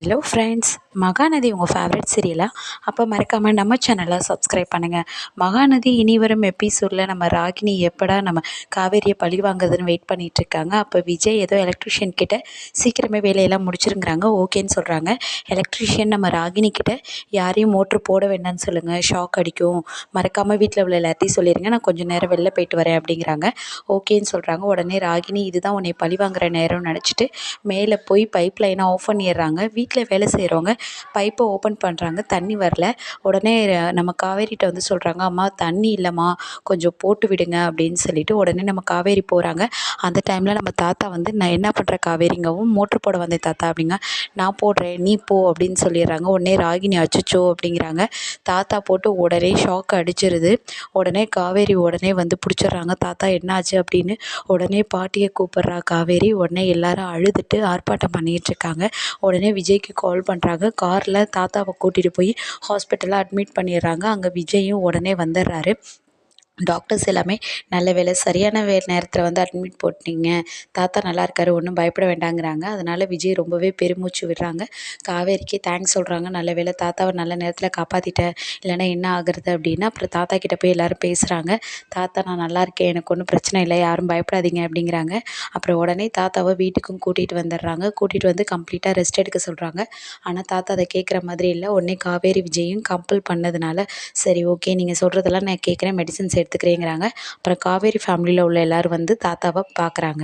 Hello friends, Mahanadi உங்கள் favourite சீரியலா? அப்போ மறக்காமல் நம்ம சேனலை சப்ஸ்கிரைப் பண்ணுங்கள். மகாநதி இனி வரும் எபிசோடில் நம்ம ராகினி எப்படா நம்ம காவேரியை பழி வாங்குறதுன்னு வெயிட் பண்ணிகிட்ருக்காங்க. அப்போ விஜய் ஏதோ எலக்ட்ரிஷியன் கிட்ட சீக்கிரமே வேலையெல்லாம் முடிச்சிருங்கிறாங்க. ஓகேன்னு சொல்கிறாங்க. எலக்ட்ரிஷியன் நம்ம ராகினி கிட்ட யாரையும் மோட்ரு போட வேண்டாம்னு சொல்லுங்கள், ஷாக் அடிக்கும், மறக்காமல் வீட்டில் உள்ள எல்லாத்தையும் சொல்லிடுங்க, நான் கொஞ்சம் நேரம் வெளில போயிட்டு வரேன் அப்படிங்கிறாங்க. ஓகேன்னு சொல்கிறாங்க. உடனே ராகினி இதுதான் உன்னை பழி வாங்குற நேரம்னு நினச்சிட்டு மேலே போய் பைப் லைனை ஆஃப் பண்ணிடுறாங்க. வீட்டில் வேலை செய்கிறவங்க பைப்பை ஓப்பன் பண்ணுறாங்க, தண்ணி வரல. உடனே நம்ம காவேரிட்ட வந்து சொல்கிறாங்க, அம்மா தண்ணி இல்லைம்மா, கொஞ்சம் போட்டு விடுங்க அப்படின்னு சொல்லிட்டு உடனே நம்ம காவேரி போகிறாங்க. அந்த டைமில் நம்ம தாத்தா வந்து நான் என்ன பண்ணுற காவேரிங்கவும், மோட்ரு போட வந்தேன் தாத்தா அப்படிங்க. நான் போடுறேன் நீ போ அப்படின்னு சொல்லிடுறாங்க. உடனே ராகினி அச்சச்சோ அப்படிங்கிறாங்க. தாத்தா போட்டு உடனே ஷாக் அடிச்சிருது. உடனே காவேரி உடனே வந்து பிடிச்சிடுறாங்க. தாத்தா என்னாச்சு அப்படின்னு உடனே பாட்டியை கூப்பிட்றா காவேரி. உடனே எல்லாரும் அழுதுட்டு ஆர்ப்பாட்டம் பண்ணிகிட்ருக்காங்க. உடனே விஜய்க்கு கால் பண்ணுறாங்க. காரில் தாத்தாவை கூட்டிகிட்டு போய் ஹாஸ்பிட்டலில் அட்மிட் பண்ணிடுறாங்க. அங்கே விஜயும் உடனே வந்துடுறாரு. டாக்டர்ஸ் எல்லாமே நல்ல வேலை சரியான நேரத்தில் வந்து அட்மிட் போட்டிங்க, தாத்தா நல்லா இருக்காரு, ஒன்றும் பயப்பட வேண்டாங்கிறாங்க. அதனால் விஜய் ரொம்பவே பெருமூச்சு விடுறாங்க. காவேரிக்கு தேங்க்ஸ் சொல்கிறாங்க. நல்ல வேலை தாத்தாவை நல்ல நேரத்தில் காப்பாற்றிட்டேன், இல்லைன்னா என்ன ஆகுறது அப்படின்னு. அப்புறம் தாத்தா கிட்டே போய் எல்லோரும் பேசுகிறாங்க. தாத்தா நான் நல்லா இருக்கேன், எனக்கு ஒன்றும் பிரச்சனை இல்லை, யாரும் பயப்படாதீங்க அப்படிங்கிறாங்க. அப்புறம் உடனே தாத்தாவை வீட்டுக்கும் கூட்டிகிட்டு வந்துடுறாங்க. கூட்டிகிட்டு வந்து கம்ப்ளீட்டாக ரெஸ்ட் எடுக்க சொல்கிறாங்க. ஆனால் தாத்தா அதை கேட்குற மாதிரி இல்லை. உடனே காவேரி விஜயும் கம்பல் பண்ணதுனால சரி ஓகே நீங்கள் சொல்கிறதெல்லாம் நான் கேட்குறேன், மெடிசன்ஸ் எடுத்துக்கிறேங்கிறாங்க. அப்புறம் காவேரி ஃபேமிலியில் உள்ள எல்லோரும் வந்து தாத்தாவை பார்க்குறாங்க.